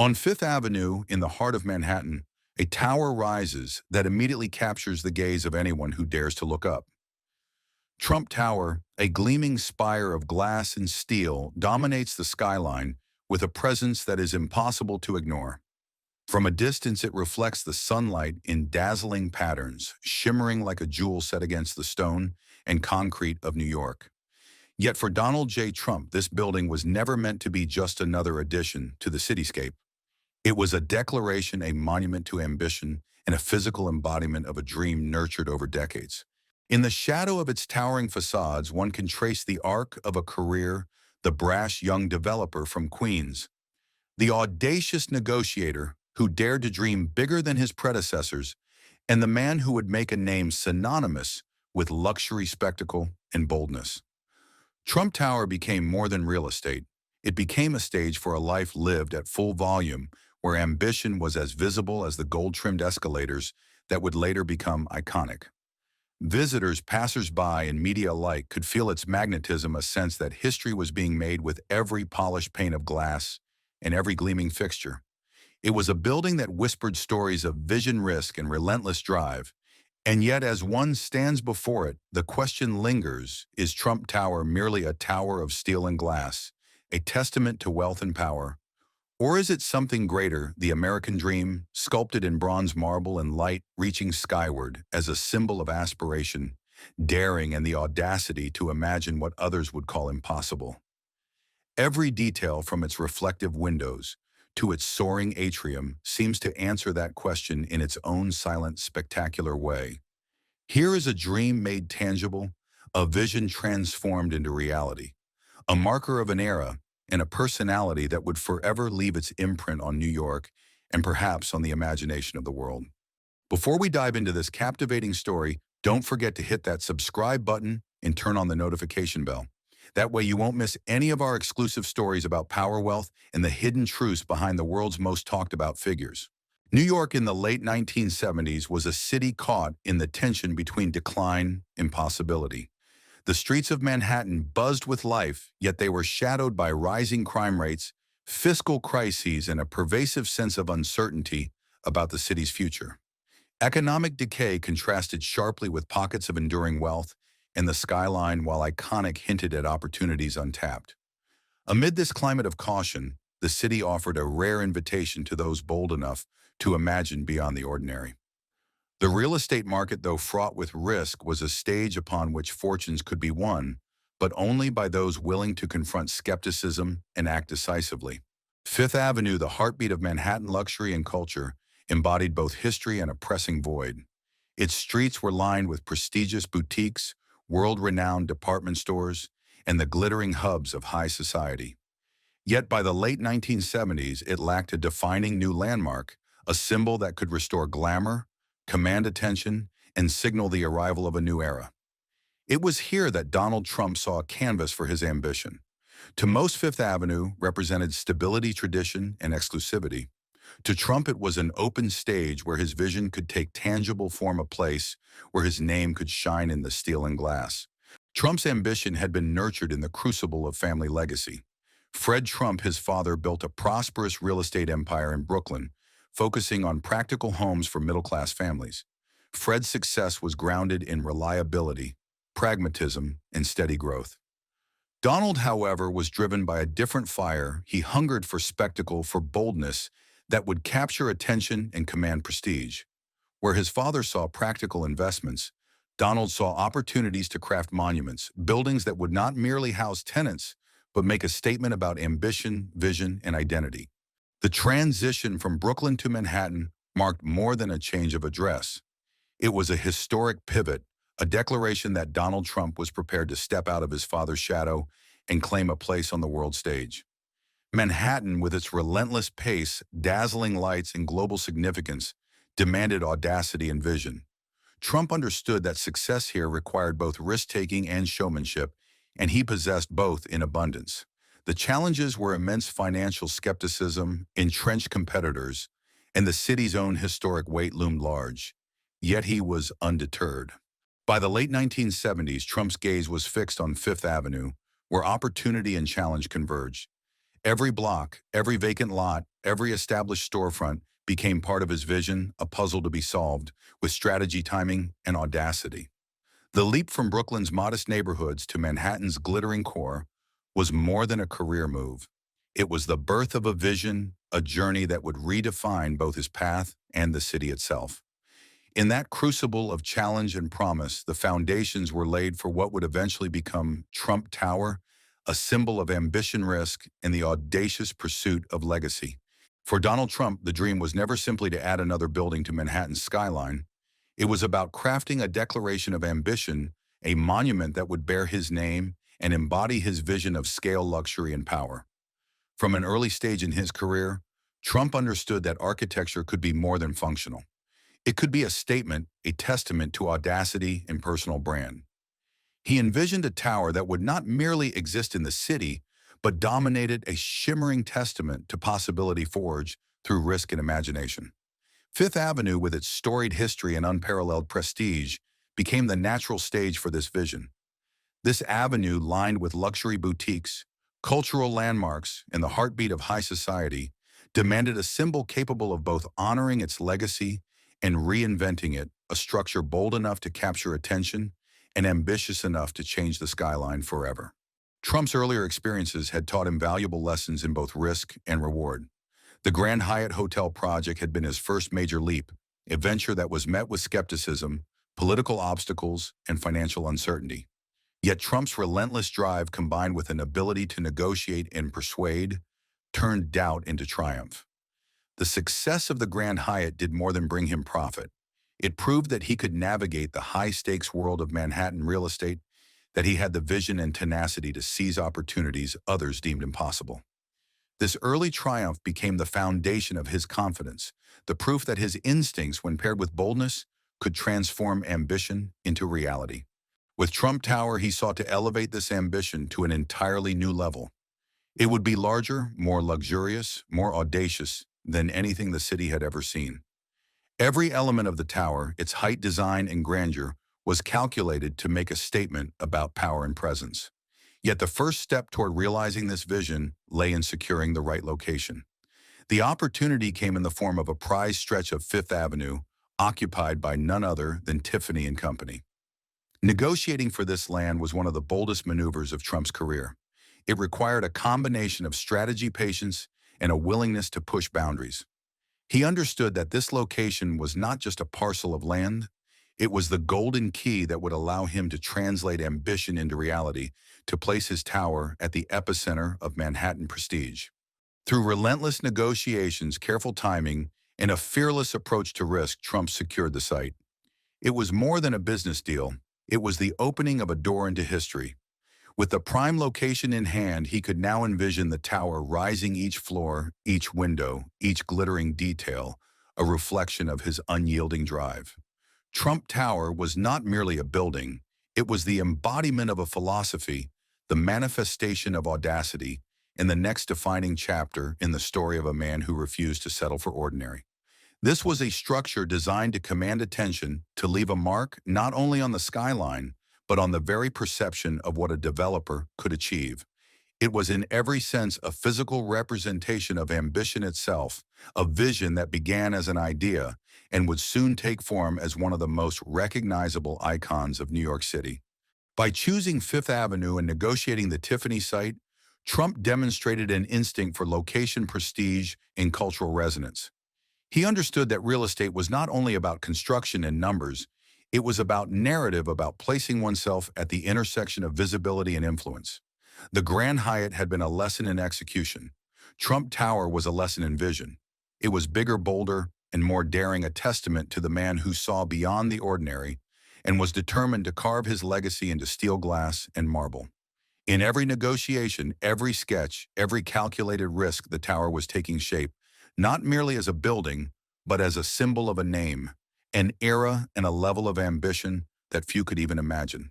On Fifth Avenue, in the heart of Manhattan, a tower rises that immediately captures the gaze of anyone who dares to look up. Trump Tower, a gleaming spire of glass and steel, dominates the skyline with a presence that is impossible to ignore. From a distance, it reflects the sunlight in dazzling patterns, shimmering like a jewel set against the stone and concrete of New York. Yet for Donald J. Trump, this building was never meant to be just another addition to the cityscape. It was a declaration, a monument to ambition, and a physical embodiment of a dream nurtured over decades. In the shadow of its towering facades, one can trace the arc of a career, the brash young developer from Queens, the audacious negotiator who dared to dream bigger than his predecessors, and the man who would make a name synonymous with luxury, spectacle, and boldness. Trump Tower became more than real estate. It became a stage for a life lived at full volume, where ambition was as visible as the gold-trimmed escalators that would later become iconic. Visitors, passers-by, and media alike could feel its magnetism, a sense that history was being made with every polished pane of glass and every gleaming fixture. It was a building that whispered stories of vision, risk, and relentless drive. And yet, as one stands before it, the question lingers, is Trump Tower merely a tower of steel and glass, a testament to wealth and power? Or is it something greater, the American dream, sculpted in bronze marble and light reaching skyward as a symbol of aspiration, daring, and the audacity to imagine what others would call impossible? Every detail from its reflective windows to its soaring atrium seems to answer that question in its own silent, spectacular way. Here is a dream made tangible, a vision transformed into reality, a marker of an era and a personality that would forever leave its imprint on New York and perhaps on the imagination of the world. Before we dive into this captivating story, don't forget to hit that subscribe button and turn on the notification bell. That way you won't miss any of our exclusive stories about power, wealth, and the hidden truths behind the world's most talked about figures. New York in the late 1970s was a city caught in the tension between decline and possibility. The streets of Manhattan buzzed with life, yet they were shadowed by rising crime rates, fiscal crises, and a pervasive sense of uncertainty about the city's future. Economic decay contrasted sharply with pockets of enduring wealth, and the skyline, while iconic, hinted at opportunities untapped. Amid this climate of caution, the city offered a rare invitation to those bold enough to imagine beyond the ordinary. The real estate market, though fraught with risk, was a stage upon which fortunes could be won, but only by those willing to confront skepticism and act decisively. Fifth Avenue, the heartbeat of Manhattan luxury and culture, embodied both history and a pressing void. Its streets were lined with prestigious boutiques, world-renowned department stores, and the glittering hubs of high society. Yet by the late 1970s, it lacked a defining new landmark, a symbol that could restore glamour, command attention, and signal the arrival of a new era. It was here that Donald Trump saw a canvas for his ambition. To most, Fifth Avenue represented stability, tradition, and exclusivity. To Trump, it was an open stage where his vision could take tangible form, a place where his name could shine in the steel and glass. Trump's ambition had been nurtured in the crucible of family legacy. Fred Trump, his father, built a prosperous real estate empire in Brooklyn, focusing on practical homes for middle-class families. Fred's success was grounded in reliability, pragmatism, and steady growth. Donald, however, was driven by a different fire. He hungered for spectacle, for boldness that would capture attention and command prestige. Where his father saw practical investments, Donald saw opportunities to craft monuments, buildings that would not merely house tenants, but make a statement about ambition, vision, and identity. The transition from Brooklyn to Manhattan marked more than a change of address. It was a historic pivot, a declaration that Donald Trump was prepared to step out of his father's shadow and claim a place on the world stage. Manhattan, with its relentless pace, dazzling lights, and global significance, demanded audacity and vision. Trump understood that success here required both risk-taking and showmanship, and he possessed both in abundance. The challenges were immense: financial skepticism, entrenched competitors, and the city's own historic weight loomed large. Yet he was undeterred. By the late 1970s, Trump's gaze was fixed on Fifth Avenue, where opportunity and challenge converged. Every block, every vacant lot, every established storefront became part of his vision, a puzzle to be solved, with strategy, timing, and audacity. The leap from Brooklyn's modest neighborhoods to Manhattan's glittering core was more than a career move. It was the birth of a vision, a journey that would redefine both his path and the city itself. In that crucible of challenge and promise, the foundations were laid for what would eventually become Trump Tower, a symbol of ambition, risk, and the audacious pursuit of legacy. For Donald Trump, the dream was never simply to add another building to Manhattan's skyline. It was about crafting a declaration of ambition, a monument that would bear his name and embody his vision of scale, luxury, and power. From an early stage in his career, Trump understood that architecture could be more than functional. It could be a statement, a testament to audacity and personal brand. He envisioned a tower that would not merely exist in the city, but dominated a shimmering testament to possibility forged through risk and imagination. Fifth Avenue, with its storied history and unparalleled prestige, became the natural stage for this vision. This avenue, lined with luxury boutiques, cultural landmarks, and the heartbeat of high society, demanded a symbol capable of both honoring its legacy and reinventing it, a structure bold enough to capture attention and ambitious enough to change the skyline forever. Trump's earlier experiences had taught him valuable lessons in both risk and reward. The Grand Hyatt Hotel project had been his first major leap, a venture that was met with skepticism, political obstacles, and financial uncertainty. Yet Trump's relentless drive, combined with an ability to negotiate and persuade, turned doubt into triumph. The success of the Grand Hyatt did more than bring him profit. It proved that he could navigate the high-stakes world of Manhattan real estate, that he had the vision and tenacity to seize opportunities others deemed impossible. This early triumph became the foundation of his confidence, the proof that his instincts, when paired with boldness, could transform ambition into reality. With Trump Tower, he sought to elevate this ambition to an entirely new level. It would be larger, more luxurious, more audacious than anything the city had ever seen. Every element of the tower, its height, design, and grandeur, was calculated to make a statement about power and presence. Yet the first step toward realizing this vision lay in securing the right location. The opportunity came in the form of a prized stretch of Fifth Avenue, occupied by none other than Tiffany and Company. Negotiating for this land was one of the boldest maneuvers of Trump's career. It required a combination of strategy, patience, and a willingness to push boundaries. He understood that this location was not just a parcel of land, it was the golden key that would allow him to translate ambition into reality, to place his tower at the epicenter of Manhattan prestige. Through relentless negotiations, careful timing, and a fearless approach to risk, Trump secured the site. It was more than a business deal. It was the opening of a door into history. With the prime location in hand, he could now envision the tower rising, each floor, each window, each glittering detail, a reflection of his unyielding drive. Trump Tower was not merely a building, it was the embodiment of a philosophy, the manifestation of audacity, and the next defining chapter in the story of a man who refused to settle for ordinary. This was a structure designed to command attention, to leave a mark not only on the skyline, but on the very perception of what a developer could achieve. It was in every sense a physical representation of ambition itself, a vision that began as an idea and would soon take form as one of the most recognizable icons of New York City. By choosing Fifth Avenue and negotiating the Tiffany site, Trump demonstrated an instinct for location, prestige, and cultural resonance. He understood that real estate was not only about construction and numbers, it was about narrative, about placing oneself at the intersection of visibility and influence. The Grand Hyatt had been a lesson in execution. Trump Tower was a lesson in vision. It was bigger, bolder, and more daring, a testament to the man who saw beyond the ordinary and was determined to carve his legacy into steel, glass, and marble. In every negotiation, every sketch, every calculated risk, the tower was taking shape, not merely as a building, but as a symbol of a name, an era, and a level of ambition that few could even imagine.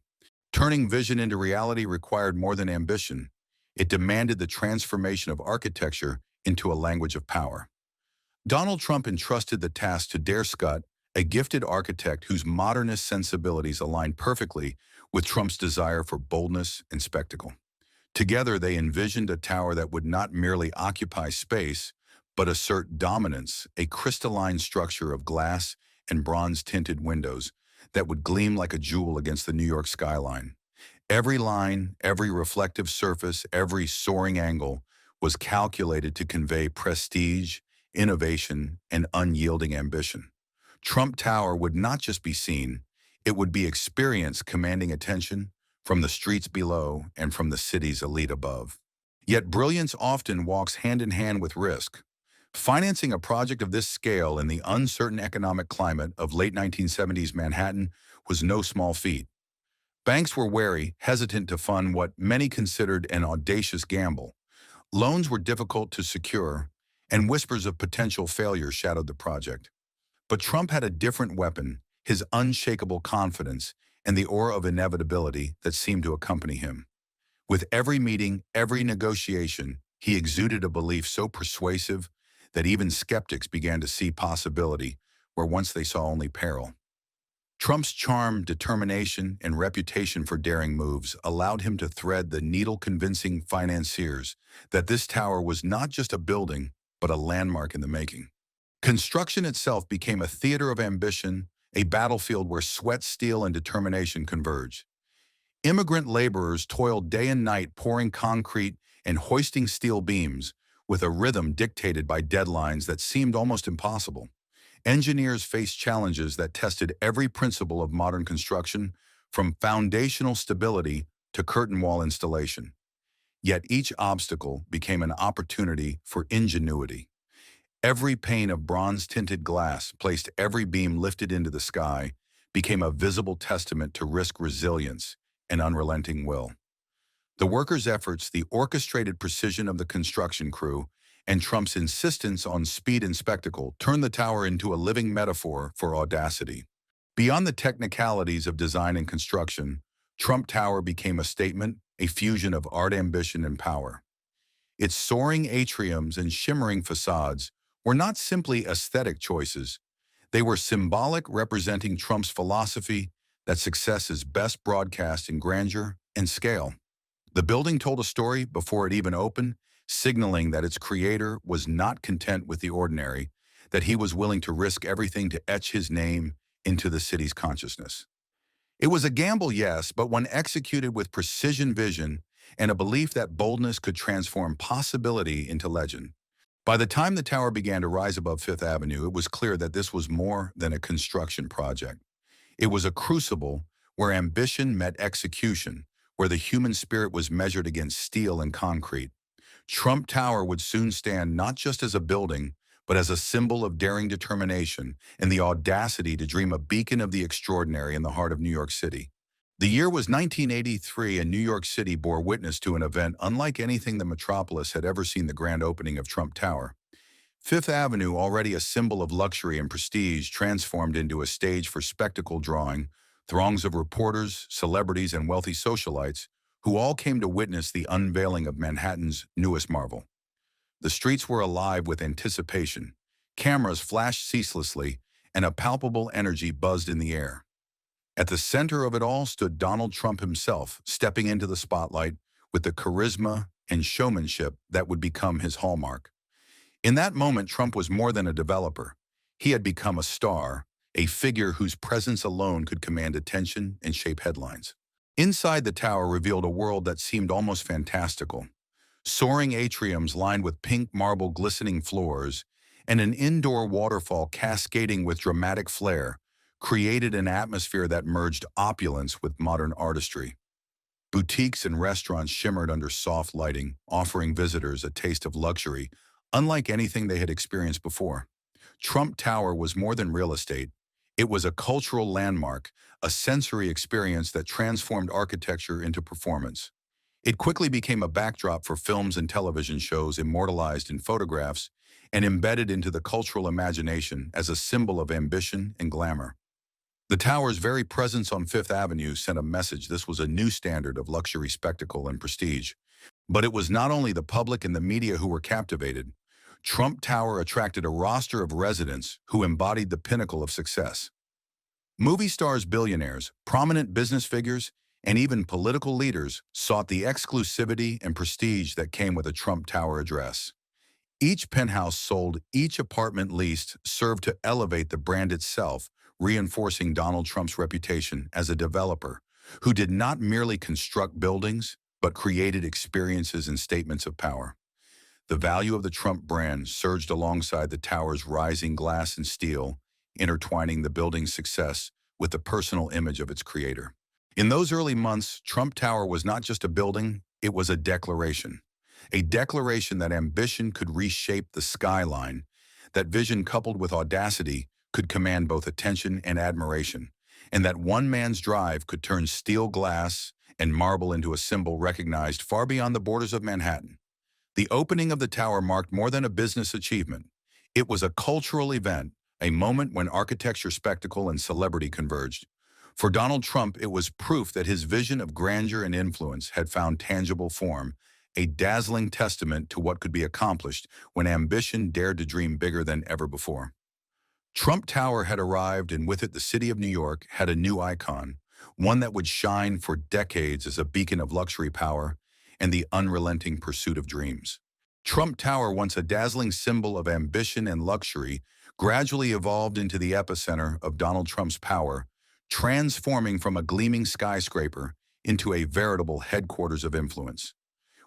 Turning vision into reality required more than ambition. It demanded the transformation of architecture into a language of power. Donald Trump entrusted the task to Dare Scott, a gifted architect whose modernist sensibilities aligned perfectly with Trump's desire for boldness and spectacle. Together, they envisioned a tower that would not merely occupy space, but assert dominance, a crystalline structure of glass and bronze-tinted windows that would gleam like a jewel against the New York skyline. Every line, every reflective surface, every soaring angle was calculated to convey prestige, innovation, and unyielding ambition. Trump Tower would not just be seen, it would be experienced, commanding attention from the streets below and from the city's elite above. Yet brilliance often walks hand in hand with risk. Financing a project of this scale in the uncertain economic climate of late 1970s Manhattan was no small feat. Banks were wary, hesitant to fund what many considered an audacious gamble. Loans were difficult to secure, and whispers of potential failure shadowed the project. But Trump had a different weapon, his unshakable confidence and the aura of inevitability that seemed to accompany him. With every meeting, every negotiation, he exuded a belief so persuasive that even skeptics began to see possibility where once they saw only peril. Trump's charm, determination, and reputation for daring moves allowed him to thread the needle, convincing financiers that this tower was not just a building, but a landmark in the making. Construction itself became a theater of ambition, a battlefield where sweat, steel, and determination converged. Immigrant laborers toiled day and night pouring concrete and hoisting steel beams with a rhythm dictated by deadlines that seemed almost impossible. Engineers faced challenges that tested every principle of modern construction, from foundational stability to curtain wall installation. Yet each obstacle became an opportunity for ingenuity. Every pane of bronze-tinted glass placed, every beam lifted into the sky, became a visible testament to risk, resilience, and unrelenting will. The workers' efforts, the orchestrated precision of the construction crew, and Trump's insistence on speed and spectacle turned the tower into a living metaphor for audacity. Beyond the technicalities of design and construction, Trump Tower became a statement, a fusion of art, ambition, and power. Its soaring atriums and shimmering facades were not simply aesthetic choices. They were symbolic, representing Trump's philosophy that success is best broadcast in grandeur and scale. The building told a story before it even opened, signaling that its creator was not content with the ordinary, that he was willing to risk everything to etch his name into the city's consciousness. It was a gamble, yes, but one executed with precision, vision, and a belief that boldness could transform possibility into legend. By the time the tower began to rise above Fifth Avenue, it was clear that this was more than a construction project. It was a crucible where ambition met execution, where the human spirit was measured against steel and concrete. Trump Tower would soon stand not just as a building, but as a symbol of daring determination and the audacity to dream, a beacon of the extraordinary in the heart of New York City. The year was 1983, and New York City bore witness to an event unlike anything the metropolis had ever seen: the grand opening of Trump Tower. Fifth Avenue, already a symbol of luxury and prestige, transformed into a stage for spectacle, drawing throngs of reporters, celebrities, and wealthy socialites who all came to witness the unveiling of Manhattan's newest marvel. The streets were alive with anticipation. Cameras flashed ceaselessly, and a palpable energy buzzed in the air. At the center of it all stood Donald Trump himself, stepping into the spotlight with the charisma and showmanship that would become his hallmark. In that moment, Trump was more than a developer. He had become a star, a figure whose presence alone could command attention and shape headlines. Inside the tower revealed a world that seemed almost fantastical. Soaring atriums lined with pink marble, glistening floors, and an indoor waterfall cascading with dramatic flair created an atmosphere that merged opulence with modern artistry. Boutiques and restaurants shimmered under soft lighting, offering visitors a taste of luxury unlike anything they had experienced before. Trump Tower was more than real estate. It was a cultural landmark, a sensory experience that transformed architecture into performance. It quickly became a backdrop for films and television shows, immortalized in photographs and embedded into the cultural imagination as a symbol of ambition and glamour. The tower's very presence on Fifth Avenue sent a message: this was a new standard of luxury, spectacle, and prestige. But it was not only the public and the media who were captivated. Trump Tower attracted a roster of residents who embodied the pinnacle of success. Movie stars, billionaires, prominent business figures, and even political leaders sought the exclusivity and prestige that came with a Trump Tower address. Each penthouse sold, each apartment leased served to elevate the brand itself, reinforcing Donald Trump's reputation as a developer who did not merely construct buildings, but created experiences and statements of power. The value of the Trump brand surged alongside the tower's rising glass and steel, intertwining the building's success with the personal image of its creator. In those early months, Trump Tower was not just a building, it was a declaration. A declaration that ambition could reshape the skyline, that vision coupled with audacity could command both attention and admiration, and that one man's drive could turn steel glass and marble into a symbol recognized far beyond the borders of Manhattan. The opening of the tower marked more than a business achievement. It was a cultural event, a moment when architecture, spectacle, and celebrity converged. For Donald Trump, it was proof that his vision of grandeur and influence had found tangible form, a dazzling testament to what could be accomplished when ambition dared to dream bigger than ever before. Trump Tower had arrived, and with it the city of New York had a new icon, one that would shine for decades as a beacon of luxury power and the unrelenting pursuit of dreams. Trump Tower, once a dazzling symbol of ambition and luxury, gradually evolved into the epicenter of Donald Trump's power, transforming from a gleaming skyscraper into a veritable headquarters of influence.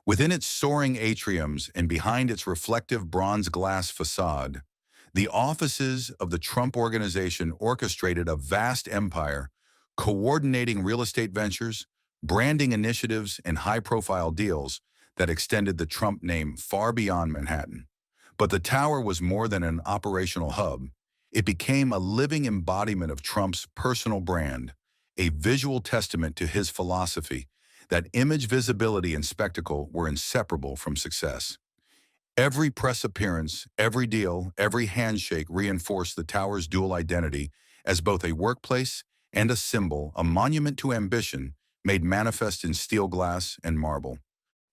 Within its soaring atriums and behind its reflective bronze glass facade, the offices of the Trump Organization orchestrated a vast empire, coordinating real estate ventures, branding initiatives, and high-profile deals that extended the Trump name far beyond Manhattan. But the tower was more than an operational hub. It became a living embodiment of Trump's personal brand, a visual testament to his philosophy that image, visibility, and spectacle were inseparable from success. Every press appearance, every deal, every handshake reinforced the tower's dual identity as both a workplace and a symbol, a monument to ambition made manifest in steel glass and marble.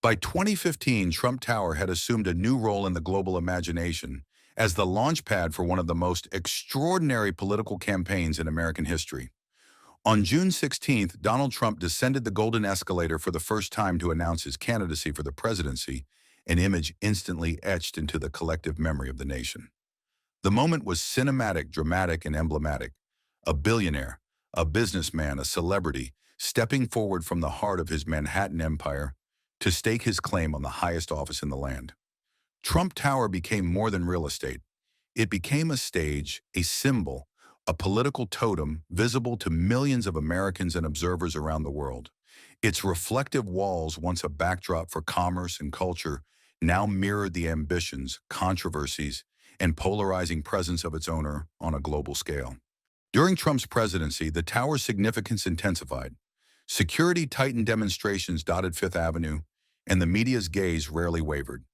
By 2015, Trump Tower had assumed a new role in the global imagination as the launchpad for one of the most extraordinary political campaigns in American history. On June 16th, Donald Trump descended the golden escalator for the first time to announce his candidacy for the presidency, an image instantly etched into the collective memory of the nation. The moment was cinematic, dramatic, and emblematic. A billionaire, a businessman, a celebrity, stepping forward from the heart of his Manhattan empire to stake his claim on the highest office in the land. Trump Tower became more than real estate. It became a stage, a symbol, a political totem visible to millions of Americans and observers around the world. Its reflective walls, once a backdrop for commerce and culture, now mirrored the ambitions, controversies, and polarizing presence of its owner on a global scale. During Trump's presidency, the tower's significance intensified. Security tightened, demonstrations dotted Fifth Avenue, and the media's gaze rarely wavered.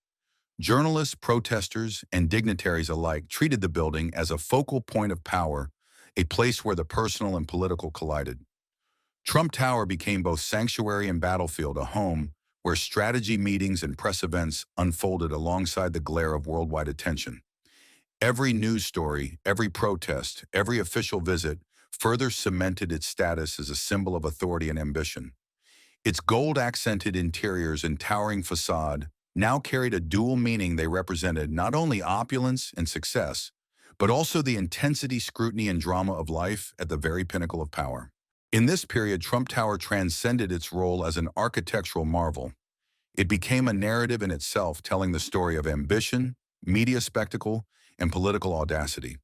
Journalists, protesters, and dignitaries alike treated the building as a focal point of power, a place where the personal and political collided. Trump Tower became both sanctuary and battlefield, a home where strategy meetings and press events unfolded alongside the glare of worldwide attention. Every news story, every protest, every official visit further cemented its status as a symbol of authority and ambition. Its gold-accented interiors and towering facade now carried a dual meaning. They represented not only opulence and success, but also the intensity, scrutiny, and drama of life at the very pinnacle of power. In this period, Trump Tower transcended its role as an architectural marvel. It became a narrative in itself, telling the story of ambition, media spectacle, and political audacity.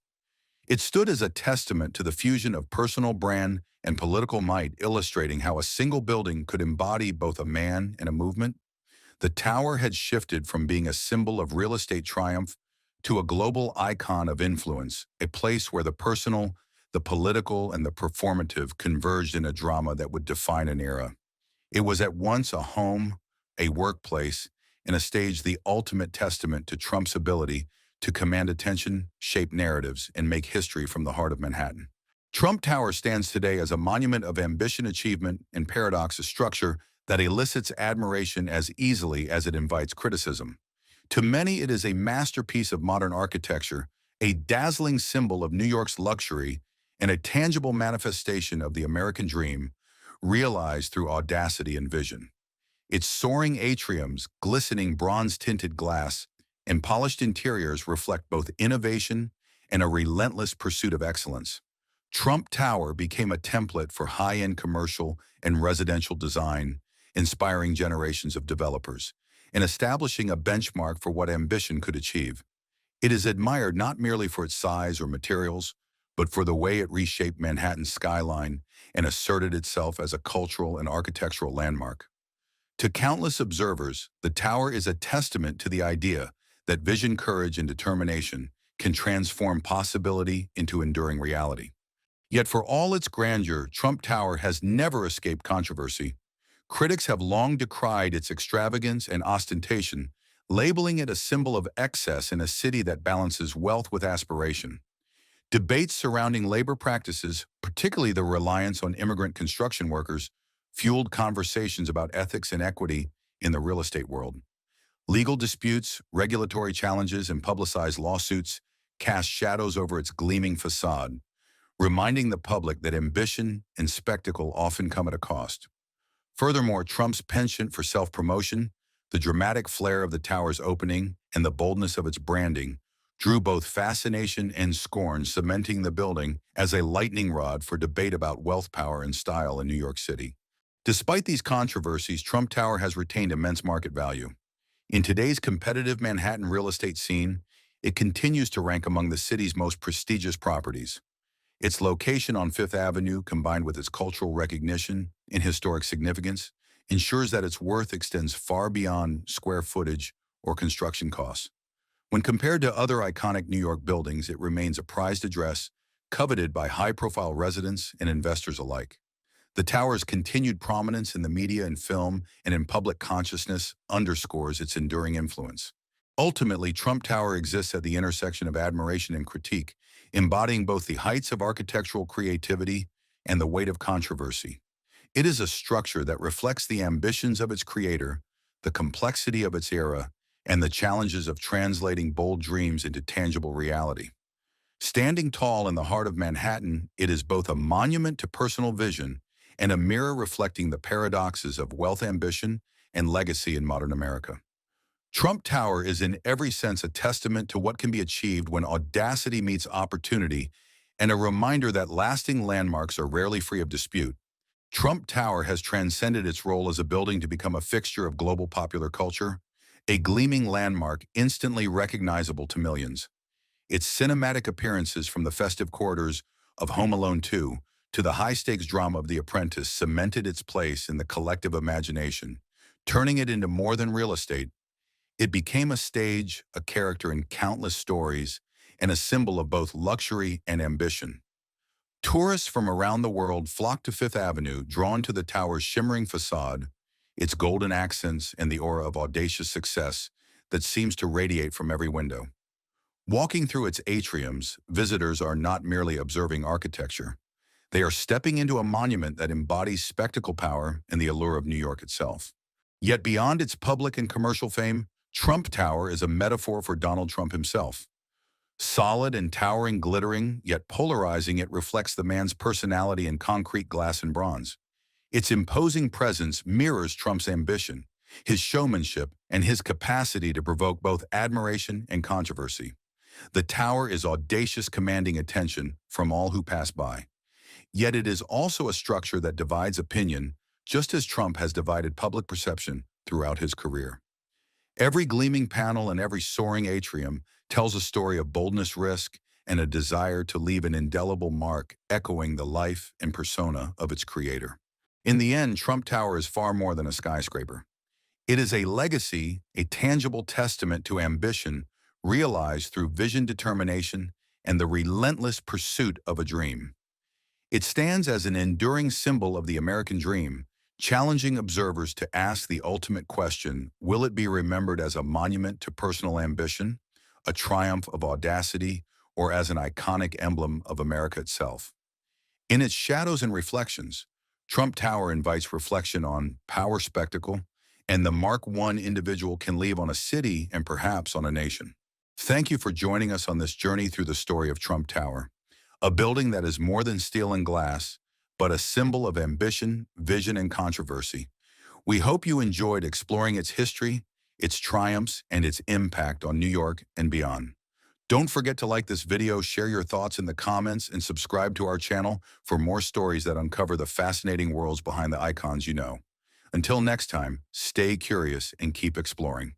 It stood as a testament to the fusion of personal brand and political might, illustrating how a single building could embody both a man and a movement. The tower had shifted from being a symbol of real estate triumph to a global icon of influence, a place where the personal, the political, and the performative converged in a drama that would define an era. It was at once a home, a workplace, and a stage, the ultimate testament to Trump's ability to command attention, shape narratives, and make history from the heart of Manhattan. Trump Tower stands today as a monument of ambition, achievement, and paradox, a structure that elicits admiration as easily as it invites criticism. To many, it is a masterpiece of modern architecture, a dazzling symbol of New York's luxury, and a tangible manifestation of the American dream, realized through audacity and vision. Its soaring atriums, glistening bronze-tinted glass, and polished interiors reflect both innovation and a relentless pursuit of excellence. Trump Tower became a template for high-end commercial and residential design, inspiring generations of developers, and establishing a benchmark for what ambition could achieve. It is admired not merely for its size or materials, but for the way it reshaped Manhattan's skyline and asserted itself as a cultural and architectural landmark. To countless observers, the tower is a testament to the idea that vision, courage, and determination can transform possibility into enduring reality. Yet for all its grandeur, Trump Tower has never escaped controversy. Critics have long decried its extravagance and ostentation, labeling it a symbol of excess in a city that balances wealth with aspiration. Debates surrounding labor practices, particularly the reliance on immigrant construction workers, fueled conversations about ethics and equity in the real estate world. Legal disputes, regulatory challenges, and publicized lawsuits cast shadows over its gleaming facade, reminding the public that ambition and spectacle often come at a cost. Furthermore, Trump's penchant for self-promotion, the dramatic flair of the tower's opening, and the boldness of its branding drew both fascination and scorn, cementing the building as a lightning rod for debate about wealth, power, and style in New York City. Despite these controversies, Trump Tower has retained immense market value. In today's competitive Manhattan real estate scene, it continues to rank among the city's most prestigious properties. Its location on Fifth Avenue, combined with its cultural recognition and historic significance, ensures that its worth extends far beyond square footage or construction costs. When compared to other iconic New York buildings, it remains a prized address, coveted by high-profile residents and investors alike. The tower's continued prominence in the media and film and in public consciousness underscores its enduring influence. Ultimately, Trump Tower exists at the intersection of admiration and critique, embodying both the heights of architectural creativity and the weight of controversy. It is a structure that reflects the ambitions of its creator, the complexity of its era, and the challenges of translating bold dreams into tangible reality. Standing tall in the heart of Manhattan, it is both a monument to personal vision and a mirror reflecting the paradoxes of wealth, ambition, and legacy in modern America. Trump Tower is in every sense a testament to what can be achieved when audacity meets opportunity and a reminder that lasting landmarks are rarely free of dispute. Trump Tower has transcended its role as a building to become a fixture of global popular culture, a gleaming landmark instantly recognizable to millions. Its cinematic appearances, from the festive corridors of Home Alone 2 to the high-stakes drama of The Apprentice, cemented its place in the collective imagination, turning it into more than real estate. It became a stage, a character in countless stories, and a symbol of both luxury and ambition. Tourists from around the world flocked to Fifth Avenue, drawn to the tower's shimmering facade, its golden accents, and the aura of audacious success that seems to radiate from every window. Walking through its atriums, visitors are not merely observing architecture. They are stepping into a monument that embodies spectacle, power, and the allure of New York itself. Yet beyond its public and commercial fame, Trump Tower is a metaphor for Donald Trump himself. Solid and towering, glittering, yet polarizing, it reflects the man's personality in concrete, glass, and bronze. Its imposing presence mirrors Trump's ambition, his showmanship, and his capacity to provoke both admiration and controversy. The tower is audacious, commanding attention from all who pass by. Yet it is also a structure that divides opinion, just as Trump has divided public perception throughout his career. Every gleaming panel and every soaring atrium tells a story of boldness, risk, and a desire to leave an indelible mark, echoing the life and persona of its creator. In the end, Trump Tower is far more than a skyscraper. It is a legacy, a tangible testament to ambition realized through vision, determination, and the relentless pursuit of a dream. It stands as an enduring symbol of the American dream, challenging observers to ask the ultimate question: will it be remembered as a monument to personal ambition, a triumph of audacity, or as an iconic emblem of America itself? In its shadows and reflections, Trump Tower invites reflection on power, spectacle, and the mark one individual can leave on a city and perhaps on a nation. Thank you for joining us on this journey through the story of Trump Tower, a building that is more than steel and glass, but a symbol of ambition, vision, and controversy. We hope you enjoyed exploring its history, its triumphs, and its impact on New York and beyond. Don't forget to like this video, share your thoughts in the comments, and subscribe to our channel for more stories that uncover the fascinating worlds behind the icons you know. Until next time, stay curious and keep exploring.